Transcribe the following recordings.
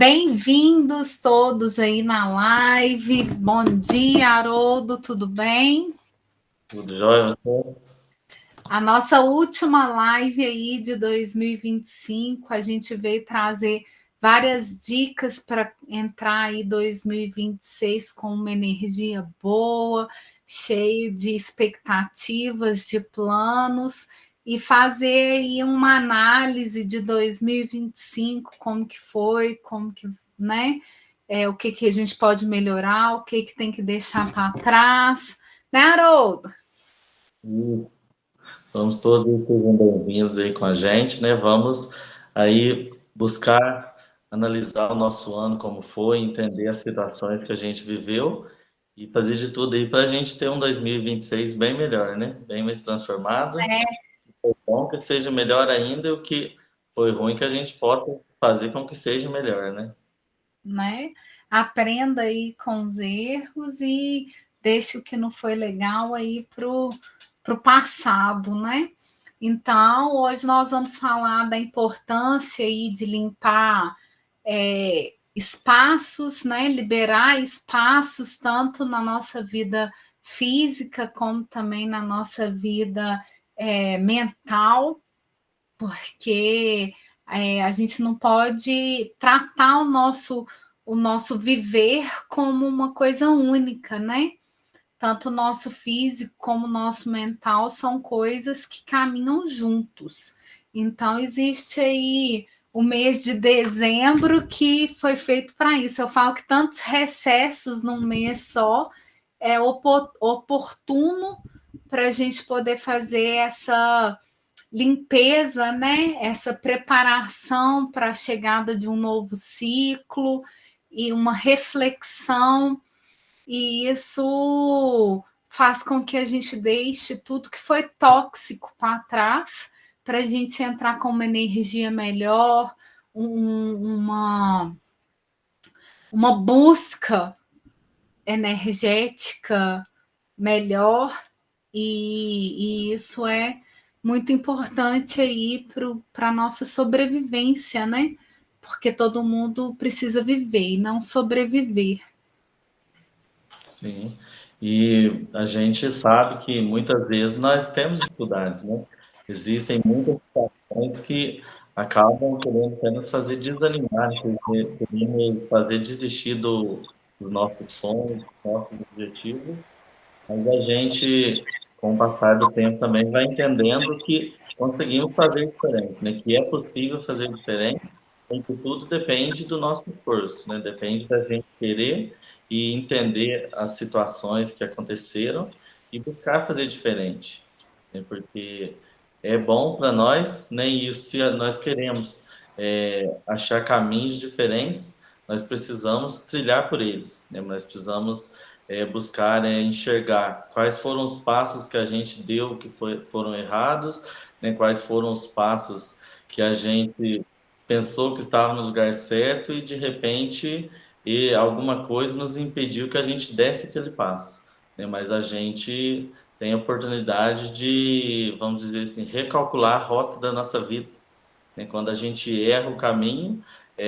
Bem-vindos todos aí na live. Bom dia, Haroldo, tudo bem? Tudo jóia, você? A nossa última live aí de 2025, a gente veio trazer várias dicas para entrar aí 2026 com uma energia boa, cheio de expectativas, de planos e fazer aí uma análise de 2025, como que foi, como que, né? O que a gente pode melhorar, o que tem que deixar para trás, né, Haroldo? Vamos todos aí, sejam bem-vindos aí com a gente, né? Vamos aí buscar analisar o nosso ano, como foi, entender as situações que a gente viveu e fazer de tudo aí para a gente ter um 2026 bem melhor, né? Bem mais transformado. Se for bom, que seja melhor ainda, e o que foi ruim, que a gente possa fazer com que seja melhor, né? Né? Aprenda aí com os erros e deixe o que não foi legal aí pro passado, né? Então, hoje nós vamos falar da importância aí de limpar espaços, né? Liberar espaços tanto na nossa vida física como também na nossa vida mental, porque a gente não pode tratar o nosso viver como uma coisa única, né? Tanto o nosso físico como o nosso mental são coisas que caminham juntos. Então, existe aí o mês de dezembro que foi feito para isso. Eu falo que tantos recessos num mês só é oportuno para a gente poder fazer essa limpeza, né? Essa preparação para a chegada de um novo ciclo e uma reflexão, e isso faz com que a gente deixe tudo que foi tóxico para trás, para a gente entrar com uma energia melhor, uma busca energética melhor, e isso é muito importante aí para a nossa sobrevivência, né? Porque todo mundo precisa viver e não sobreviver. Sim. E a gente sabe que muitas vezes nós temos dificuldades, né? Existem muitas situações que acabam querendo apenas fazer desanimar, querendo fazer desistir dos nossos sonhos, dos nossos objetivos, mas a gente, com o passar do tempo, também vai entendendo que conseguimos fazer diferente, né? Que é possível fazer diferente, e que tudo depende do nosso esforço, né? Depende da gente querer e entender as situações que aconteceram e buscar fazer diferente, né? Porque é bom para nós, né? E se nós queremos achar caminhos diferentes, nós precisamos trilhar por eles, né? Nós precisamos buscar enxergar quais foram os passos que a gente deu que foram errados, né? Quais foram os passos que a gente pensou que estava no lugar certo e de repente alguma coisa nos impediu que a gente desse aquele passo, né? Mas a gente tem a oportunidade de, vamos dizer assim, recalcular a rota da nossa vida, né? Quando a gente erra o caminho,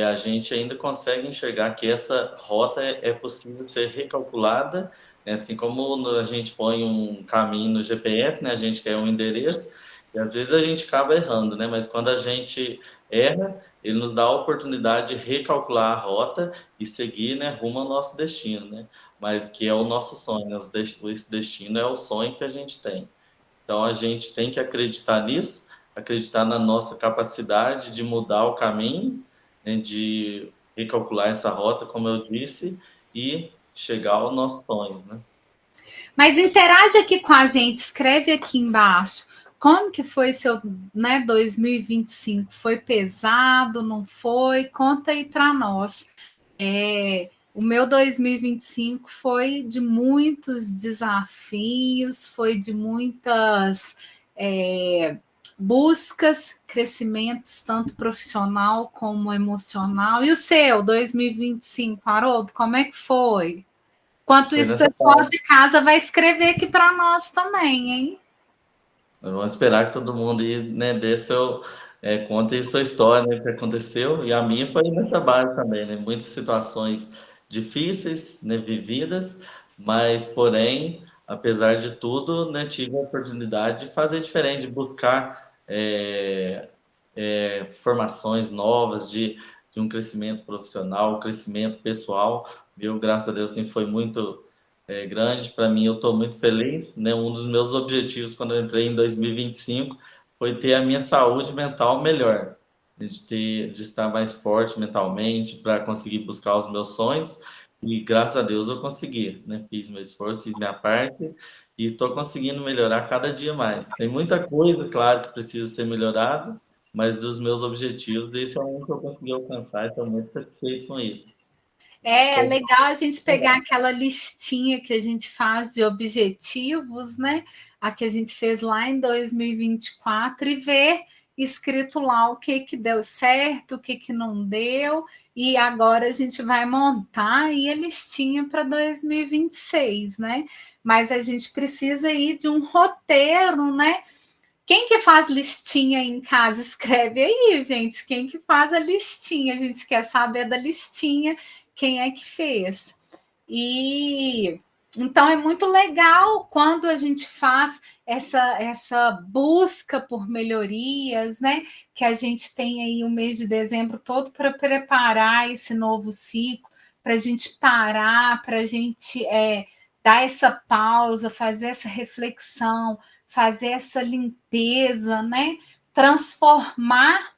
a gente ainda consegue enxergar que essa rota é possível ser recalculada, né? Assim como a gente põe um caminho no GPS, né? A gente quer um endereço e às vezes a gente acaba errando, né? Mas quando a gente erra, ele nos dá a oportunidade de recalcular a rota e seguir, né, rumo ao nosso destino, né? Mas que é o nosso sonho, né? Esse destino é o sonho que a gente tem. Então a gente tem que acreditar nisso, acreditar na nossa capacidade de mudar o caminho, né, de recalcular essa rota, como eu disse, e chegar aos nossos sonhos, né? Mas interage aqui com a gente, escreve aqui embaixo. Como que foi seu, né, 2025? Foi pesado, não foi? Conta aí para nós. O meu 2025 foi de muitos desafios, foi de muitas buscas, crescimentos, tanto profissional como emocional. E o seu, 2025, Haroldo, como é que foi? Enquanto Foi isso, o nessa pessoal parte. de casa vai escrever aqui para nós também, hein? Vamos esperar que todo mundo aí, né, dê conta aí sua história, né, o que aconteceu, e a minha foi nessa base também, né, muitas situações difíceis, né, vividas, mas, porém, apesar de tudo, né, tive a oportunidade de fazer diferente, de buscar formações novas, de um crescimento profissional, um crescimento pessoal, meu, graças a Deus, assim, foi muito grande para mim, eu estou muito feliz, né, um dos meus objetivos quando eu entrei em 2025 foi ter a minha saúde mental melhor, de estar mais forte mentalmente para conseguir buscar os meus sonhos. E graças a Deus eu consegui, né? Fiz meu esforço, fiz minha parte e estou conseguindo melhorar cada dia mais. Tem muita coisa, claro, que precisa ser melhorada, mas dos meus objetivos, esse é um que eu consegui alcançar e estou muito satisfeito com isso. É Então, legal a gente pegar aquela listinha que a gente faz de objetivos, né? A que a gente fez lá em 2024 e ver escrito lá o que deu certo, o que não deu, e agora a gente vai montar aí a listinha para 2026, né? Mas a gente precisa aí de um roteiro, né? Quem que faz listinha em casa? Escreve aí, gente. Quem que faz a listinha? A gente quer saber da listinha, quem é que fez. E então é muito legal quando a gente faz essa busca por melhorias, né? Que a gente tem aí o mês de dezembro todo para preparar esse novo ciclo, para a gente parar, para a gente dar essa pausa, fazer essa reflexão, fazer essa limpeza, né? Transformar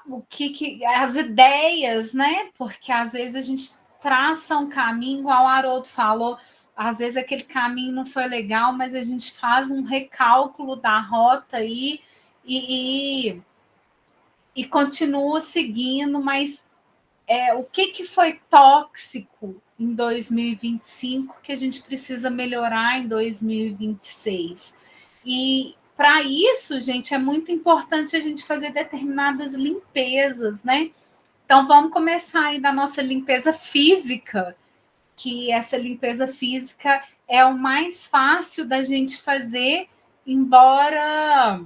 o que as ideias, né? Porque às vezes a gente traça um caminho, igual o Haroldo falou, às vezes aquele caminho não foi legal, mas a gente faz um recálculo da rota aí e continua seguindo, mas o que foi tóxico em 2025 que a gente precisa melhorar em 2026. E para isso, gente, é muito importante a gente fazer determinadas limpezas, né? Então vamos começar aí da nossa limpeza física, que essa limpeza física é o mais fácil da gente fazer, embora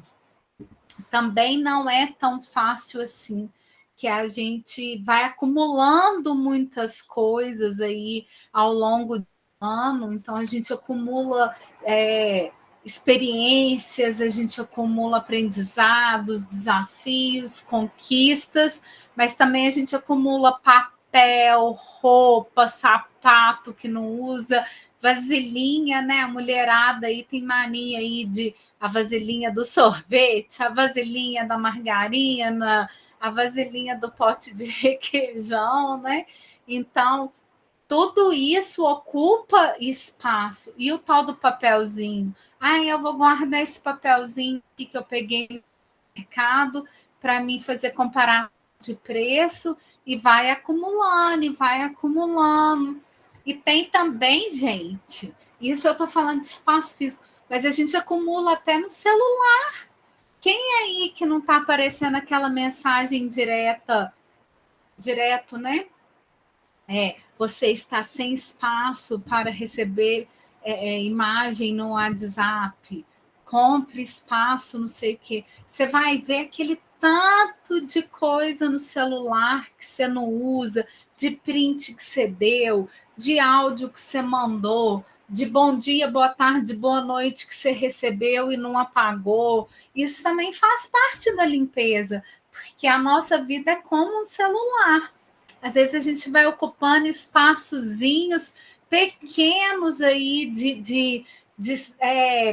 também não é tão fácil assim, que a gente vai acumulando muitas coisas aí ao longo do ano, então a gente acumula experiências, a gente acumula aprendizados, desafios, conquistas, mas também a gente acumula papel, roupa, sapato que não usa, vasilhinha, né? A mulherada aí tem mania aí de a vasilhinha do sorvete, a vasilhinha da margarina, a vasilhinha do pote de requeijão, né? Então, tudo isso ocupa espaço. E o tal do papelzinho? Eu vou guardar esse papelzinho que eu peguei no mercado para mim fazer comparar de preço e vai acumulando, e vai acumulando. E tem também, gente, isso eu estou falando de espaço físico, mas a gente acumula até no celular. Quem aí que não está aparecendo aquela mensagem direto, né? Você está sem espaço para receber imagem no WhatsApp, compre espaço, não sei o quê. Você vai ver aquele tanto de coisa no celular que você não usa, de print que você deu, de áudio que você mandou, de bom dia, boa tarde, boa noite que você recebeu e não apagou. Isso também faz parte da limpeza, porque a nossa vida é como um celular. Às vezes a gente vai ocupando espaçozinhos pequenos aí de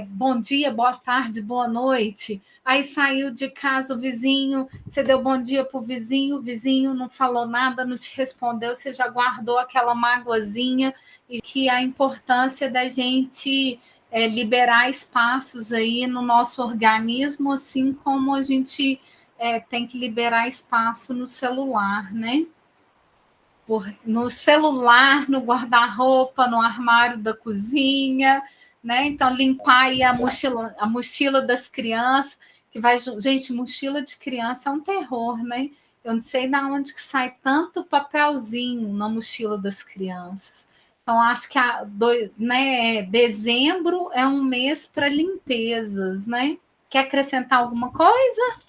bom dia, boa tarde, boa noite. Aí saiu de casa o vizinho, você deu bom dia para o vizinho não falou nada, não te respondeu, você já guardou aquela mágoazinha, e que a importância da gente liberar espaços aí no nosso organismo, assim como a gente tem que liberar espaço no celular, né? No celular, no guarda-roupa, no armário da cozinha, né? Então, limpar aí a mochila das crianças, que vai. Gente, mochila de criança é um terror, né? Eu não sei de onde que sai tanto papelzinho na mochila das crianças. Então, acho que dezembro é um mês para limpezas, né? Quer acrescentar alguma coisa?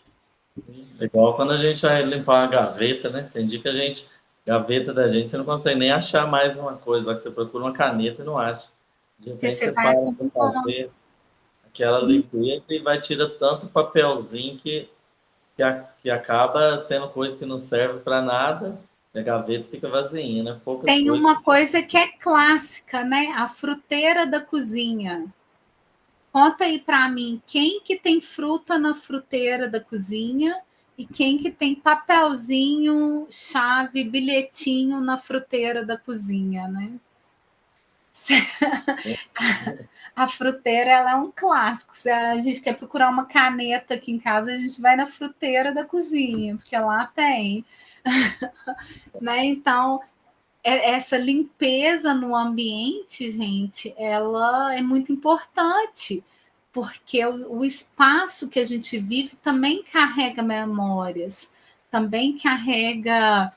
Igual quando a gente vai limpar uma gaveta, né? Tem dia que a gente, gaveta da gente, você não consegue nem achar mais uma coisa, lá que você procura uma caneta e não acha. De Porque repente você você vai para para acumulando. fazer aquela limpeza e vai tirar tanto papelzinho que acaba sendo coisa que não serve para nada, e a gaveta fica vazia, né? Poucas Tem coisas. uma coisa que é clássica, né? A fruteira da cozinha. Conta aí para mim, quem que tem fruta na fruteira da cozinha e quem que tem papelzinho, chave, bilhetinho na fruteira da cozinha, né? A fruteira ela é um clássico. Se a gente quer procurar uma caneta aqui em casa, a gente vai na fruteira da cozinha, porque lá tem. Né? Então, essa limpeza no ambiente, gente, ela é muito importante, porque o espaço que a gente vive também carrega memórias, também carrega,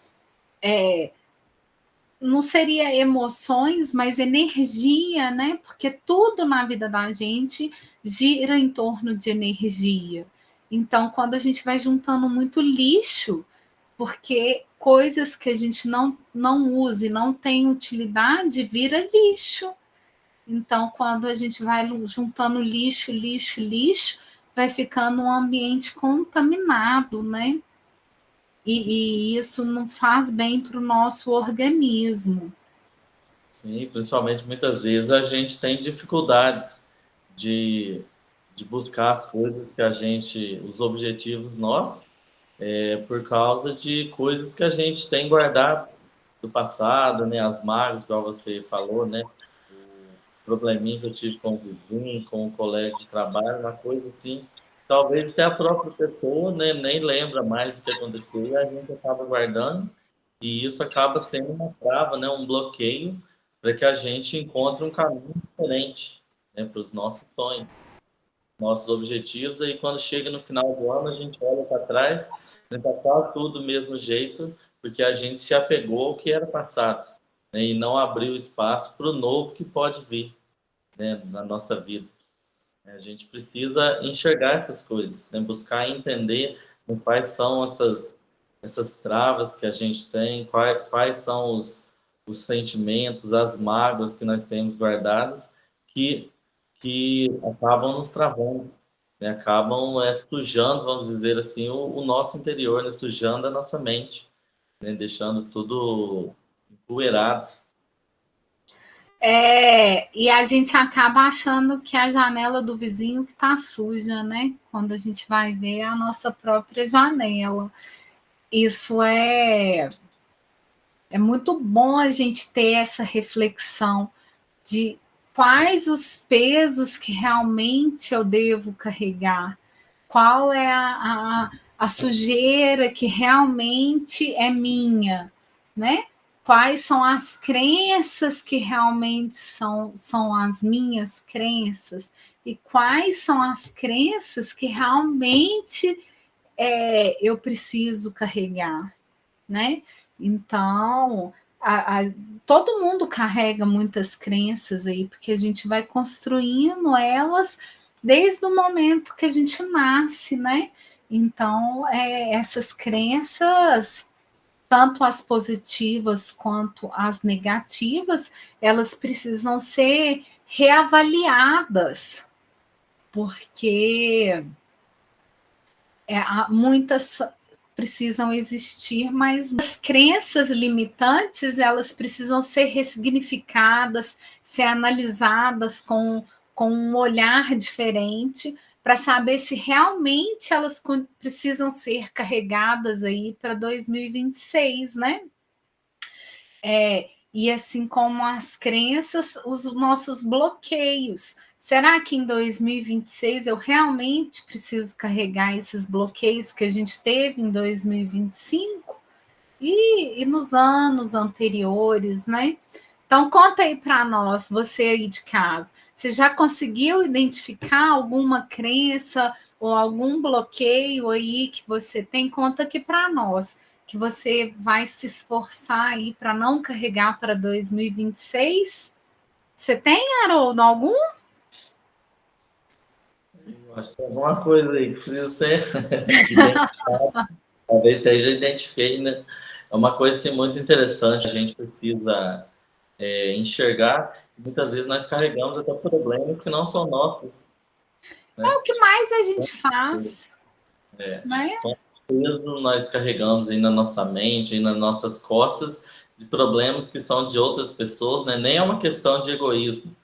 não seria emoções, mas energia, né? Porque tudo na vida da gente gira em torno de energia. Então, quando a gente vai juntando muito lixo, porque coisas que a gente não usa e não tem utilidade vira lixo. Então, quando a gente vai juntando lixo, lixo, lixo, vai ficando um ambiente contaminado, né? E isso não faz bem para o nosso organismo. Sim, principalmente muitas vezes a gente tem dificuldades de, de buscar as coisas que a gente, os objetivos nossos, por causa de coisas que a gente tem guardado do passado, né? As mágoas, igual você falou, né? O probleminha que eu tive com o vizinho, com o colega de trabalho, uma coisa assim. Talvez até a própria pessoa, né, nem lembra mais do que aconteceu e a gente acaba guardando e isso acaba sendo uma trava, né, um bloqueio para que a gente encontre um caminho diferente, né, para os nossos sonhos, nossos objetivos. Aí quando chega no final do ano, a gente olha para trás, né, tá tudo do mesmo jeito, porque a gente se apegou ao que era passado, né, e não abriu espaço para o novo que pode vir, né, na nossa vida. A gente precisa enxergar essas coisas, né, buscar entender, né, quais são essas travas que a gente tem, quais são os sentimentos, as mágoas que nós temos guardadas que, que acabam nos travando, né? Acabam sujando, vamos dizer assim, o nosso interior, né? Sujando a nossa mente, né? Deixando tudo empoeirado. E a gente acaba achando que é a janela do vizinho que está suja, né? Quando a gente vai ver a nossa própria janela. Isso é muito bom a gente ter essa reflexão de quais os pesos que realmente eu devo carregar, qual é a sujeira que realmente é minha, né? Quais são as crenças que realmente são as minhas crenças e quais são as crenças que realmente eu preciso carregar, né? Então, todo mundo carrega muitas crenças aí, porque a gente vai construindo elas desde o momento que a gente nasce, né? Então, essas crenças, tanto as positivas quanto as negativas, elas precisam ser reavaliadas, porque muitas precisam existir, mas as crenças limitantes elas precisam ser ressignificadas, ser analisadas com um olhar diferente para saber se realmente elas precisam ser carregadas aí para 2026, né? E assim como as crenças, os nossos bloqueios. Será que em 2026 eu realmente preciso carregar esses bloqueios que a gente teve em 2025 e nos anos anteriores, né? Então, conta aí para nós, você aí de casa, você já conseguiu identificar alguma crença ou algum bloqueio aí que você tem? Conta aqui para nós, que você vai se esforçar aí para não carregar para 2026. Você tem, Haroldo, algum? Eu acho que é alguma coisa aí que precisa ser identificada. Talvez esteja identifiquei, né? É uma coisa assim, muito interessante. A gente precisa enxergar. Muitas vezes nós carregamos até problemas que não são nossos, É né? o que mais a gente faz, É, né? quanto peso nós carregamos aí na nossa mente, aí nas nossas costas, de problemas que são de outras pessoas, né? Nem é uma questão de egoísmo,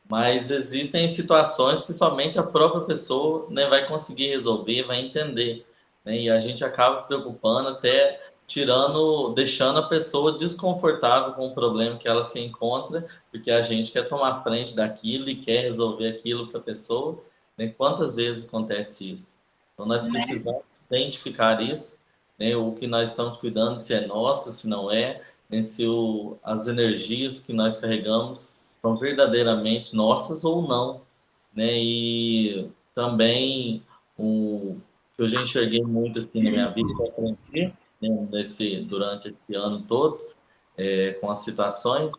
mas existem situações que somente a própria pessoa, né, vai conseguir resolver, vai entender, né? E a gente acaba preocupando, até tirando, deixando a pessoa desconfortável com o problema que ela se encontra, porque a gente quer tomar frente daquilo e quer resolver aquilo para a pessoa, né? Quantas vezes acontece isso? Então nós precisamos identificar isso, né? O que nós estamos cuidando, se é nosso, se não é, né? Se as energias que nós carregamos são verdadeiramente nossas ou não, né? E também o que eu já enxerguei muito assim na minha vida, que eu aprendi, né, durante esse ano todo, com as situações,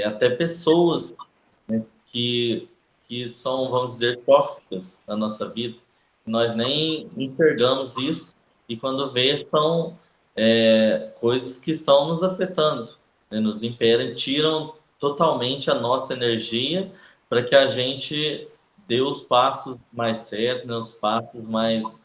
até pessoas, né, que são, vamos dizer, tóxicas na nossa vida. Nós nem enxergamos isso e quando vê são coisas que estão nos afetando, né, nos impedem, tiram totalmente a nossa energia para que a gente dê os passos mais certos, né, os passos mais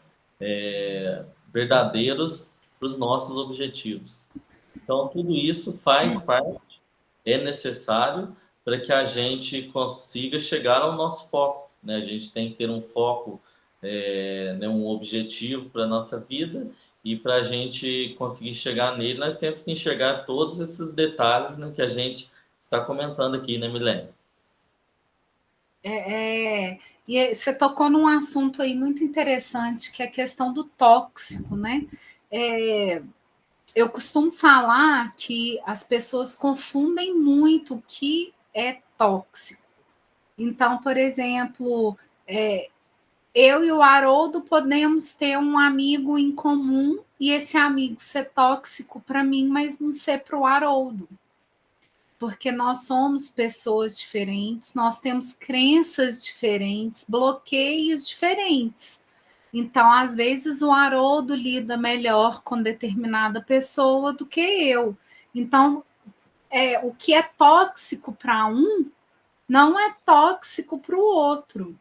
verdadeiros para os nossos objetivos. Então, tudo isso faz parte, é necessário para que a gente consiga chegar ao nosso foco, né? A gente tem que ter um foco, né, um objetivo para a nossa vida, e para a gente conseguir chegar nele, nós temos que enxergar todos esses detalhes, né, que a gente está comentando aqui, né, Milene? E você tocou num assunto aí muito interessante, que é a questão do tóxico, né? É, eu costumo falar que as pessoas confundem muito o que é tóxico. Então, por exemplo, eu e o Haroldo podemos ter um amigo em comum e esse amigo ser tóxico para mim, mas não ser para o Haroldo. Porque nós somos pessoas diferentes, nós temos crenças diferentes, bloqueios diferentes. Então, às vezes, o Haroldo lida melhor com determinada pessoa do que eu. Então, o que é tóxico para um não é tóxico para o outro.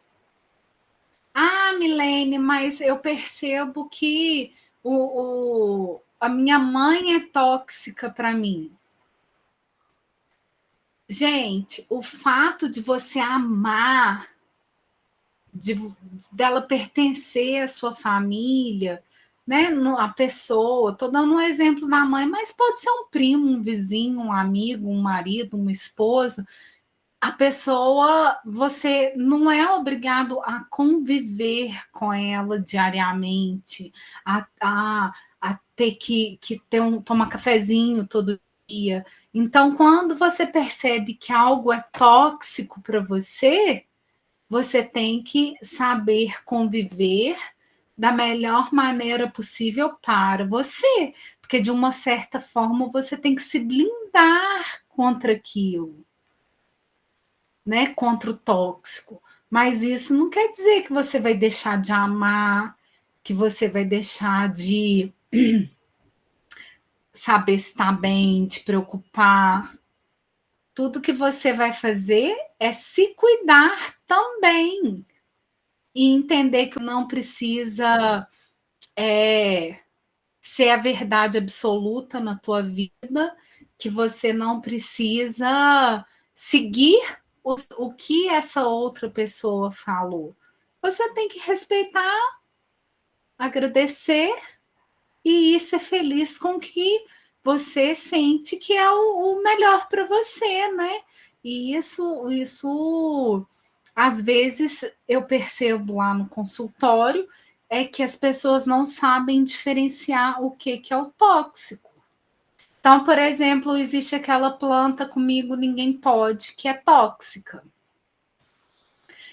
Ah, Milene, mas eu percebo que a minha mãe é tóxica para mim. Gente, o fato de você amar, dela pertencer à sua família, né? A pessoa, estou dando um exemplo da mãe, mas pode ser um primo, um vizinho, um amigo, um marido, uma esposa. A pessoa, você não é obrigado a conviver com ela diariamente, a ter que tomar cafezinho todo dia. Então, quando você percebe que algo é tóxico para você, você tem que saber conviver da melhor maneira possível para você, porque de uma certa forma você tem que se blindar contra aquilo, né, contra o tóxico. Mas isso não quer dizer que você vai deixar de amar, que você vai deixar de saber estar bem, te preocupar. Tudo que você vai fazer é se cuidar também e entender que não precisa ser a verdade absoluta na tua vida, que você não precisa seguir o que essa outra pessoa falou. Você tem que respeitar, agradecer e ir ser feliz com o que você sente que é o melhor para você, né? E isso, às vezes, eu percebo lá no consultório, é que as pessoas não sabem diferenciar o que é o tóxico. Então, por exemplo, existe aquela planta comigo ninguém pode, que é tóxica.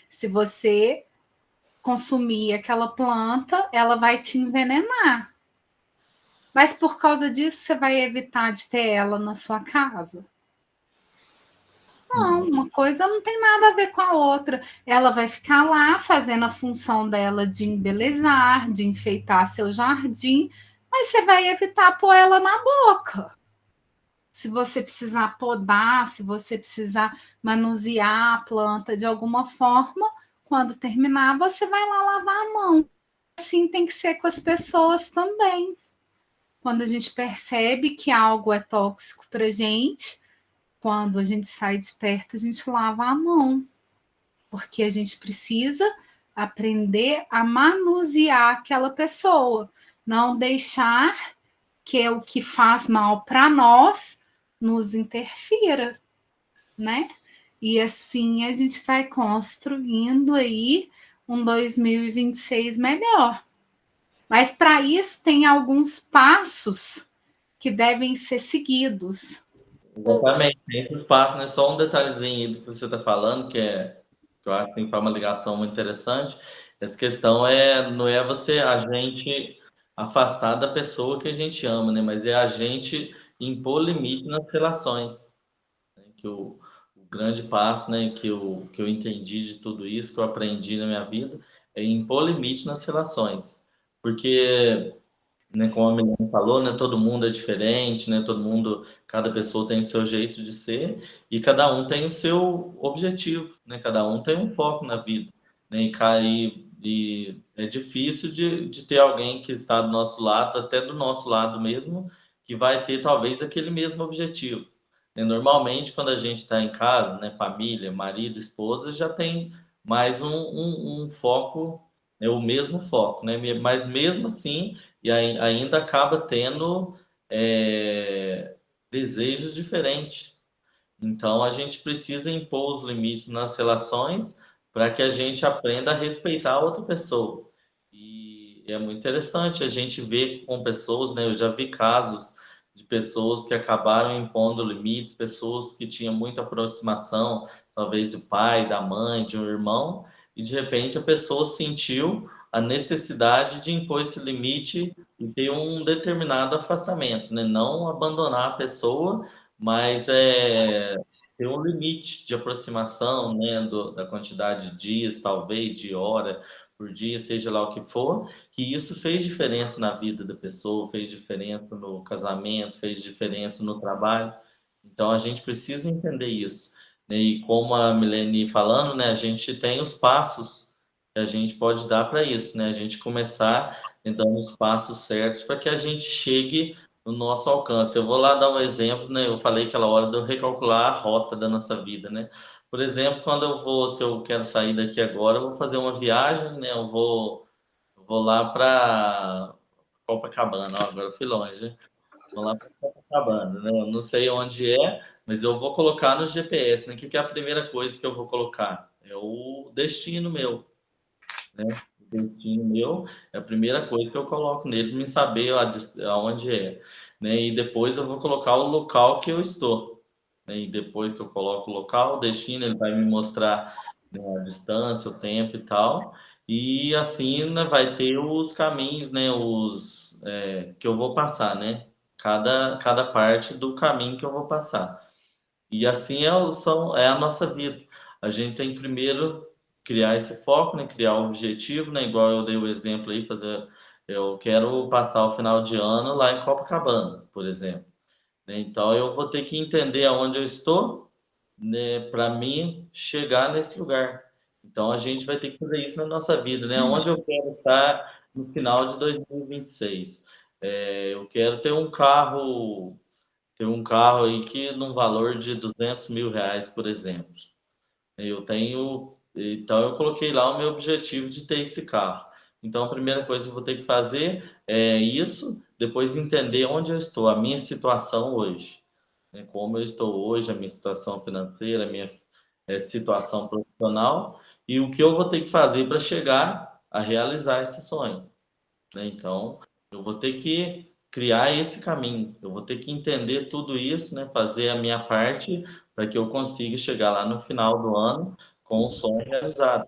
Se você consumir aquela planta, ela vai te envenenar. Mas por causa disso, você vai evitar de ter ela na sua casa? Não, uma coisa não tem nada a ver com a outra. Ela vai ficar lá fazendo a função dela de embelezar, de enfeitar seu jardim, mas você vai evitar pôr ela na boca. Se você precisar podar, se você precisar manusear a planta de alguma forma, quando terminar, você vai lá lavar a mão. Assim tem que ser com as pessoas também. Quando a gente percebe que algo é tóxico para a gente, quando a gente sai de perto, a gente lava a mão, porque a gente precisa aprender a manusear aquela pessoa, não deixar que o que faz mal para nós nos interfira, né? E assim a gente vai construindo aí um 2026 melhor. Mas para isso tem alguns passos que devem ser seguidos. Exatamente, tem esse espaço, né? Só um detalhezinho do que você está falando, que eu acho que faz uma ligação muito interessante. Essa questão não é você, a gente afastar da pessoa que a gente ama, né? Mas é a gente impor limite nas relações. Né? O grande passo, né, que eu entendi de tudo isso, que eu aprendi na minha vida, é impor limite nas relações. Porque, né, como a menina falou, né, todo mundo é diferente, né, cada pessoa tem o seu jeito de ser e cada um tem o seu objetivo, né, cada um tem um foco na vida, né, e é difícil de ter alguém que está do nosso lado, até do nosso lado mesmo, que vai ter talvez aquele mesmo objetivo. Né. Normalmente, quando a gente está em casa, né, família, marido, esposa, já tem mais um foco, é o mesmo foco, né, mas mesmo assim e ainda acaba tendo é, desejos diferentes. Então, a gente precisa impor os limites nas relações para que a gente aprenda a respeitar a outra pessoa. E é muito interessante a gente ver com pessoas, né? Eu já vi casos de pessoas que acabaram impondo limites, pessoas que tinham muita aproximação, talvez do pai, da mãe, de um irmão, e de repente a pessoa sentiu a necessidade de impor esse limite e ter um determinado afastamento, né? Não abandonar a pessoa, mas ter um limite de aproximação, né? Da quantidade de dias, talvez, de hora por dia, seja lá o que for, que isso fez diferença na vida da pessoa, fez diferença no casamento, fez diferença no trabalho. Então a gente precisa entender isso. Né? E como a Milene falando, né? A gente tem os passos que a gente pode dar para isso, né? A gente começar dando os passos certos para que a gente chegue no nosso alcance. Eu vou lá dar um exemplo, né? Eu falei aquela hora de eu recalcular a rota da nossa vida, né? Por exemplo, quando se eu quero sair daqui agora, eu vou fazer uma viagem, né? Eu vou lá para Copacabana, ó, agora eu fui longe, hein? Vou lá para Copacabana, né? Eu não sei onde é, mas eu vou colocar no GPS, né? O que que é a primeira coisa que eu vou colocar? É o destino meu, né? O destino meu é a primeira coisa que eu coloco nele, para me saber aonde é, né? E depois eu vou colocar o local que eu estou, né? E depois que eu coloco o local, o destino, ele vai me mostrar, né, a distância, o tempo e tal. E assim, né, vai ter os caminhos, né? Que eu vou passar, né? Cada parte do caminho que eu vou passar. E assim é a nossa vida. A gente tem que primeiro criar esse foco, né? Criar o objetivo, né? Igual eu dei o exemplo aí, eu quero passar o final de ano lá em Copacabana, por exemplo. Né? Então eu vou ter que entender aonde eu estou, né? Para mim chegar nesse lugar. Então a gente vai ter que fazer isso na nossa vida, né? Onde eu quero estar no final de 2026. Eu quero ter um carro aí que num valor de R$ 200.000, por exemplo. Então eu coloquei lá o meu objetivo de ter esse carro. Então a primeira coisa que eu vou ter que fazer é isso, depois entender onde eu estou, a minha situação hoje, né? Como eu estou hoje, a minha situação financeira, a minha situação profissional e o que eu vou ter que fazer para chegar a realizar esse sonho, né? Então, eu vou ter que criar esse caminho, eu vou ter que entender tudo isso, né? Fazer a minha parte para que eu consiga chegar lá no final do ano com o sonho realizado.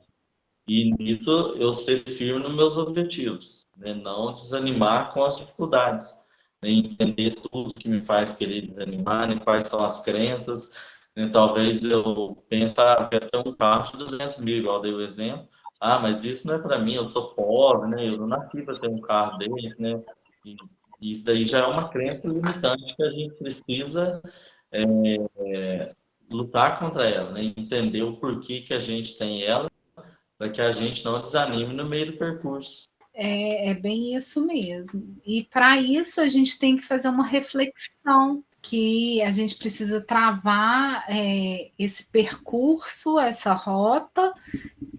E nisso eu ser firme nos meus objetivos, né? Não desanimar com as dificuldades, né? Entender tudo que me faz querer desanimar, né? Quais são as crenças, né? Talvez eu pense, ah, quero ter um carro de 200 mil, igual eu dei o exemplo. Ah, mas isso não é para mim, eu sou pobre, né? Eu não nasci para ter um carro desse, né? E isso daí já é uma crença limitante que a gente precisa lutar contra ela, né? Entender o porquê que a gente tem ela, para que a gente não desanime no meio do percurso. É bem isso mesmo. E para isso a gente tem que fazer uma reflexão, que a gente precisa travar esse percurso, essa rota,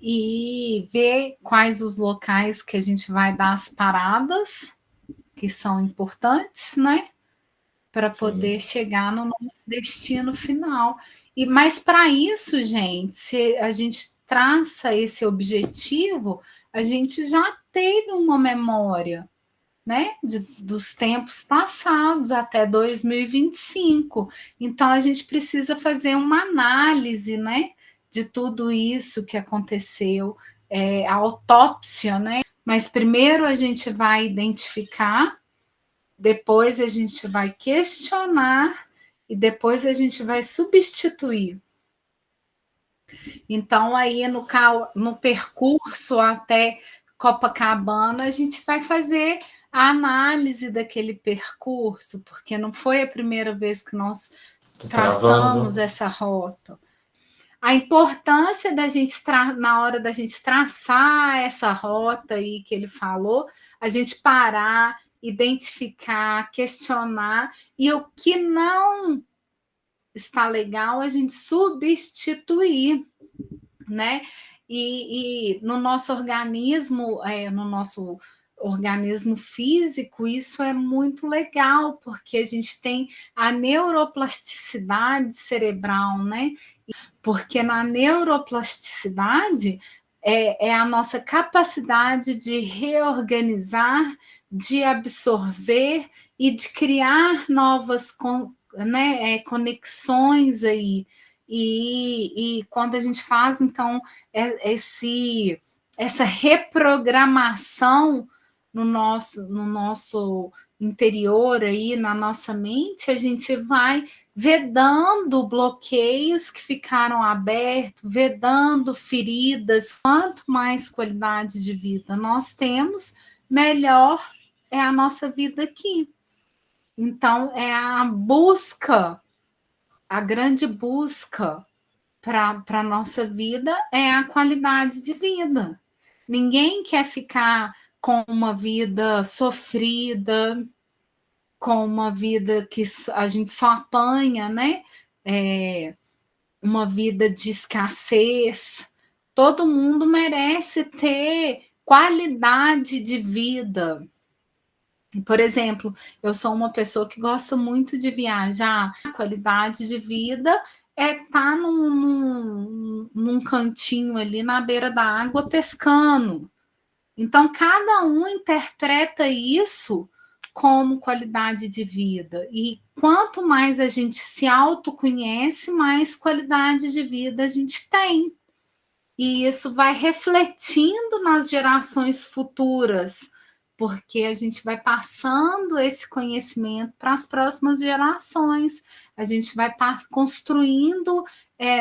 e ver quais os locais que a gente vai dar as paradas, que são importantes, né? Para poder Sim, chegar no nosso destino final. Mas para isso, gente, se a gente traça esse objetivo, a gente já teve uma memória, né, dos tempos passados até 2025. Então a gente precisa fazer uma análise, né, de tudo isso que aconteceu, a autópsia, né? Mas primeiro a gente vai identificar, depois a gente vai questionar e depois a gente vai substituir. Então, aí no percurso até Copacabana, a gente vai fazer a análise daquele percurso, porque não foi a primeira vez que nós tô traçamos travando, essa rota. A importância da gente, na hora da gente traçar essa rota aí que ele falou, a gente parar, identificar, questionar, e o que não está legal, a gente substituir, né? E no nosso organismo físico, isso é muito legal, porque a gente tem a neuroplasticidade cerebral, né? Porque na neuroplasticidade é a nossa capacidade de reorganizar, de absorver e de criar novas conexões aí. E quando a gente faz, então, essa reprogramação no nosso interior aí, na nossa mente, a gente vai vedando bloqueios que ficaram abertos, vedando feridas. Quanto mais qualidade de vida nós temos, melhor é a nossa vida aqui. Então, é a busca, a grande busca para a nossa vida é a qualidade de vida. Ninguém quer ficar com uma vida sofrida, com uma vida que a gente só apanha, né? Uma vida de escassez. Todo mundo merece ter qualidade de vida. Por exemplo, eu sou uma pessoa que gosta muito de viajar. A qualidade de vida é estar num cantinho ali na beira da água pescando. Então, cada um interpreta isso como qualidade de vida. E quanto mais a gente se autoconhece, mais qualidade de vida a gente tem. E isso vai refletindo nas gerações futuras, porque a gente vai passando esse conhecimento para as próximas gerações, a gente vai construindo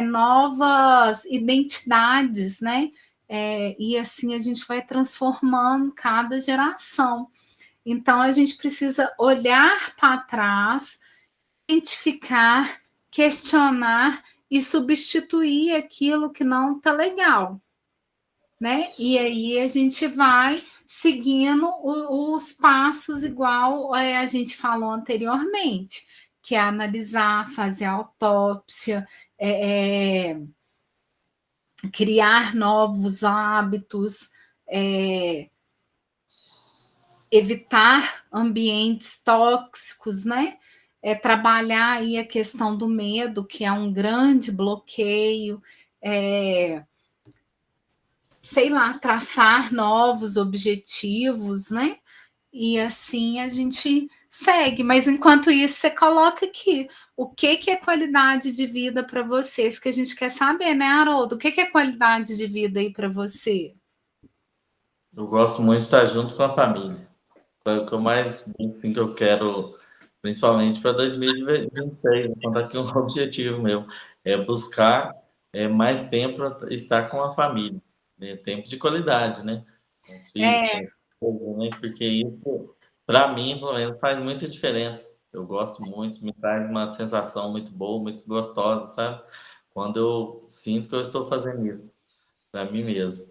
novas identidades, né? E assim a gente vai transformando cada geração. Então a gente precisa olhar para trás, identificar, questionar e substituir aquilo que não está legal, né? E aí a gente vai seguindo os passos igual a gente falou anteriormente, que é analisar, fazer autópsia, criar novos hábitos, evitar ambientes tóxicos, né? Trabalhar aí a questão do medo, que é um grande bloqueio, sei lá, traçar novos objetivos, né? E assim a gente segue. Mas enquanto isso, você coloca aqui o que é qualidade de vida para vocês, que a gente quer saber, né, Haroldo? O que é qualidade de vida aí para você? eu gosto muito de estar junto com a família. É o que eu mais, assim, que eu quero, principalmente para 2026, vou contar aqui um objetivo meu, é buscar mais tempo para estar com a família, né? Tempo de qualidade, né? Com os filhos, com a esposa, né? Porque isso, para mim, pelo menos, faz muita diferença. Eu gosto muito, me traz uma sensação muito boa, muito gostosa, sabe? Quando eu sinto que eu estou fazendo isso para mim mesmo.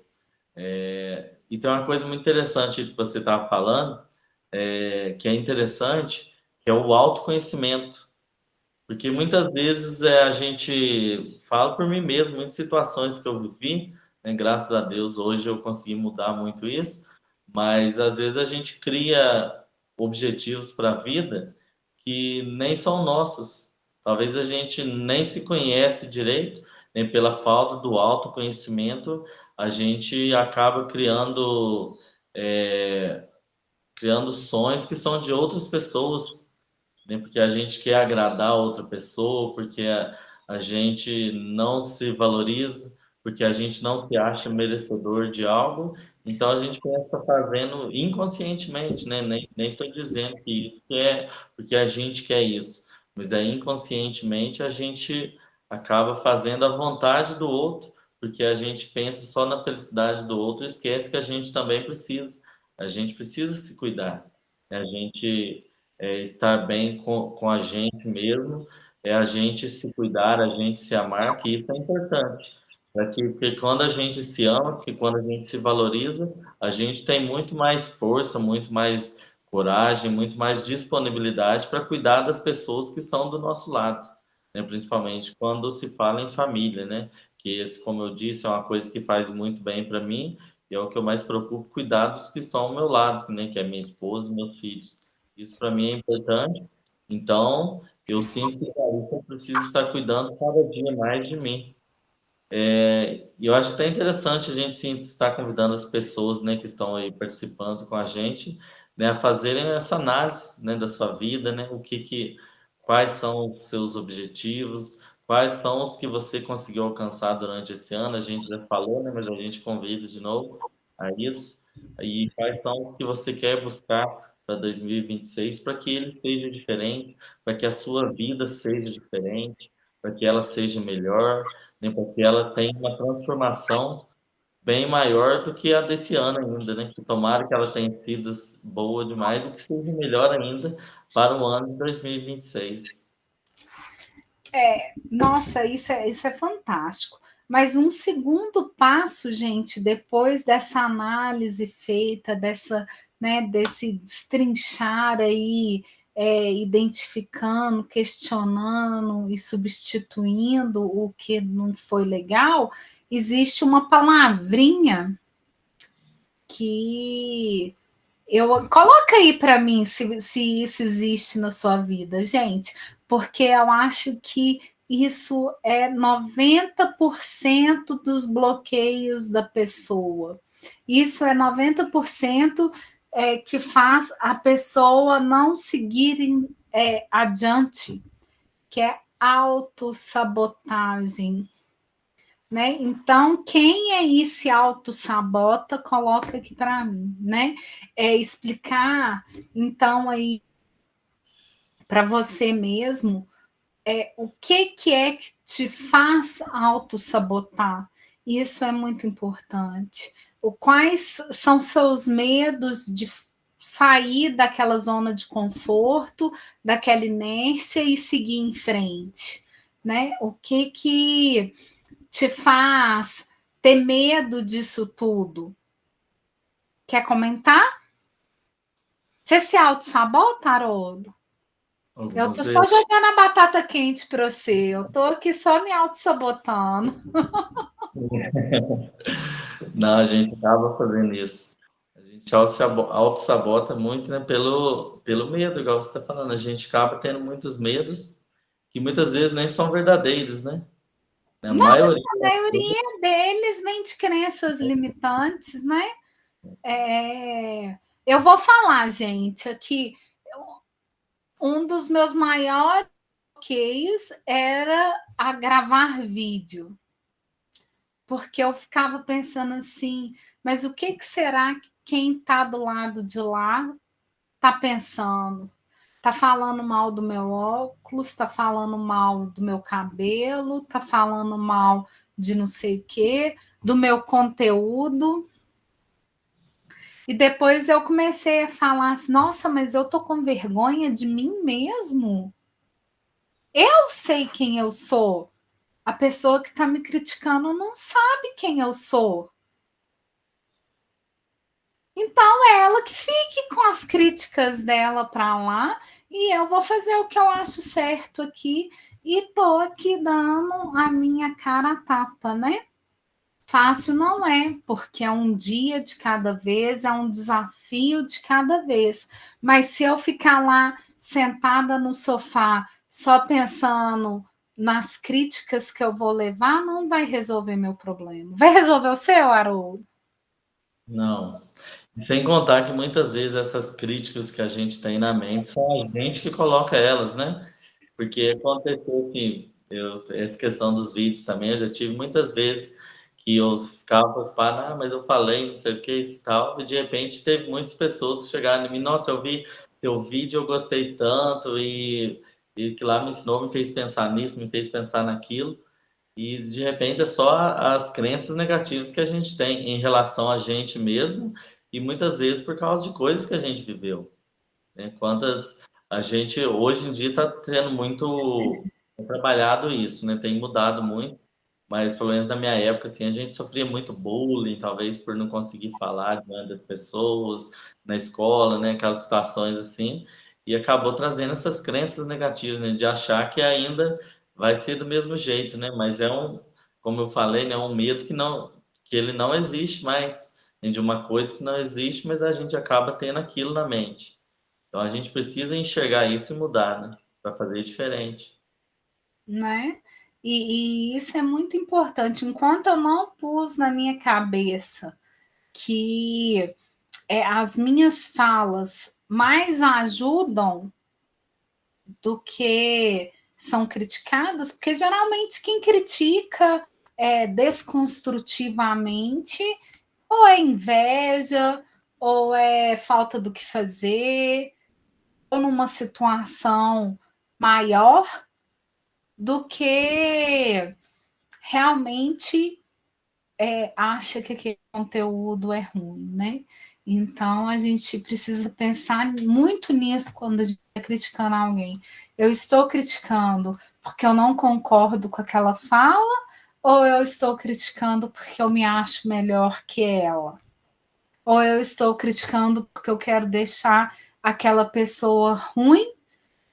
E tem uma coisa muito interessante que você estava falando, que é interessante, que é o autoconhecimento. Porque muitas vezes a gente fala por mim mesmo, muitas situações que eu vivi, né, graças a Deus hoje eu consegui mudar muito isso, mas às vezes a gente cria objetivos para a vida que nem são nossos. Talvez a gente nem se conhece direito, nem pela falta do autoconhecimento, a gente acaba criando sonhos que são de outras pessoas, né? Porque a gente quer agradar a outra pessoa, porque a gente não se valoriza, porque a gente não se acha merecedor de algo, então a gente começa fazendo inconscientemente, né? Nem estou dizendo que isso é porque a gente quer isso, mas inconscientemente a gente acaba fazendo a vontade do outro, porque a gente pensa só na felicidade do outro e esquece que a gente também precisa. A gente precisa se cuidar, né? A gente estar bem com a gente mesmo, é a gente se cuidar, a gente se amar, que isso é importante. Porque quando a gente se ama, porque quando a gente se valoriza, a gente tem muito mais força, muito mais coragem, muito mais disponibilidade para cuidar das pessoas que estão do nosso lado, né? Principalmente quando se fala em família, né? Que esse, como eu disse, é uma coisa que faz muito bem para mim e é o que eu mais preocupo, cuidar dos que estão ao meu lado, né? Que é minha esposa e meus filhos. Isso para mim é importante. Então, eu sinto que para isso eu preciso estar cuidando cada dia mais de mim. E eu acho até interessante a gente sim estar convidando as pessoas, né, que estão aí participando com a gente, né, a fazerem essa análise, né, da sua vida, né, quais são os seus objetivos, quais são os que você conseguiu alcançar durante esse ano. A gente já falou, né, mas a gente convida de novo a isso. E quais são os que você quer buscar para 2026, para que ele seja diferente, para que a sua vida seja diferente, para que ela seja melhor, né, porque ela tem uma transformação bem maior do que a desse ano ainda, né? Que tomara que ela tenha sido boa demais e que seja melhor ainda para o ano de 2026. Nossa, isso é fantástico. Mas um segundo passo, gente, depois dessa análise feita, desse destrinchar aí, identificando, questionando e substituindo o que não foi legal, existe uma palavrinha que eu coloca aí para mim se isso existe na sua vida, gente, porque eu acho que isso é 90% dos bloqueios da pessoa. Isso é 90% que faz a pessoa não seguir adiante, que é autossabotagem. Né? Então, quem aí se auto-sabota, coloca aqui para mim, né? Explicar, então, aí para você mesmo o que é que te faz auto-sabotar. Isso é muito importante. Quais são seus medos de sair daquela zona de conforto, daquela inércia e seguir em frente, né? O que te faz ter medo disso tudo? Quer comentar? Você se auto-sabota, Haroldo? Eu tô Você, só jogando a batata quente para você. Eu tô aqui só me auto-sabotando. não, a gente acaba fazendo isso. A gente auto-sabota muito, né, pelo medo, igual você está falando. A gente acaba tendo muitos medos que muitas vezes nem são verdadeiros, né? A Não, maioria a das vezes. maioria deles vem de crenças limitantes, né? Eu vou falar, gente, aqui. Um dos meus maiores bloqueios era a gravar vídeo, porque eu ficava pensando assim, mas o que será que quem está do lado de lá está pensando? tá falando mal do meu óculos, tá falando mal do meu cabelo, tá falando mal de não sei o quê, do meu conteúdo. E depois eu comecei a falar assim, nossa, mas eu tô com vergonha de mim mesmo. Eu sei quem eu sou. A pessoa que está me criticando não sabe quem eu sou. Então é ela que fique com as críticas dela para lá e eu vou fazer o que eu acho certo aqui e tô aqui dando a minha cara a tapa, né? Fácil não é, porque é um dia de cada vez, é um desafio de cada vez. Mas se eu ficar lá sentada no sofá só pensando nas críticas que eu vou levar, não vai resolver meu problema. Vai resolver o seu, Haroldo? Não. Sem contar que muitas vezes essas críticas que a gente tem na mente são a gente que coloca elas, né? Porque aconteceu que essa questão dos vídeos também, eu já tive muitas vezes que eu ficava preocupado, mas eu falei, não sei o que e tal, e de repente teve muitas pessoas que chegaram em mim, nossa, eu vi teu vídeo, eu gostei tanto, e que lá me ensinou, me fez pensar nisso, me fez pensar naquilo. E de repente é só as crenças negativas que a gente tem em relação a gente mesmo e muitas vezes por causa de coisas que a gente viveu, né? Quantas a gente hoje em dia está tendo muito trabalhado isso, né? Tem mudado muito, mas pelo menos na minha época assim a gente sofria muito bullying, talvez por não conseguir falar diante das pessoas na escola, né? Aquelas situações assim e acabou trazendo essas crenças negativas, né? De achar que ainda vai ser do mesmo jeito, né? Mas é um, como eu falei, né? Um medo que ele não existe mais, né? De uma coisa que não existe, mas a gente acaba tendo aquilo na mente. Então a gente precisa enxergar isso e mudar, né? Para fazer diferente. Né? E isso é muito importante. Enquanto eu não pus na minha cabeça que as minhas falas mais ajudam do que são criticadas, porque geralmente quem critica desconstrutivamente ou é inveja, ou é falta do que fazer, ou numa situação maior do que realmente acha que aquele conteúdo é ruim, né? Então a gente precisa pensar muito nisso quando a gente está criticando alguém. Eu estou criticando porque eu não concordo com aquela fala, ou eu estou criticando porque eu me acho melhor que ela? Ou eu estou criticando porque eu quero deixar aquela pessoa ruim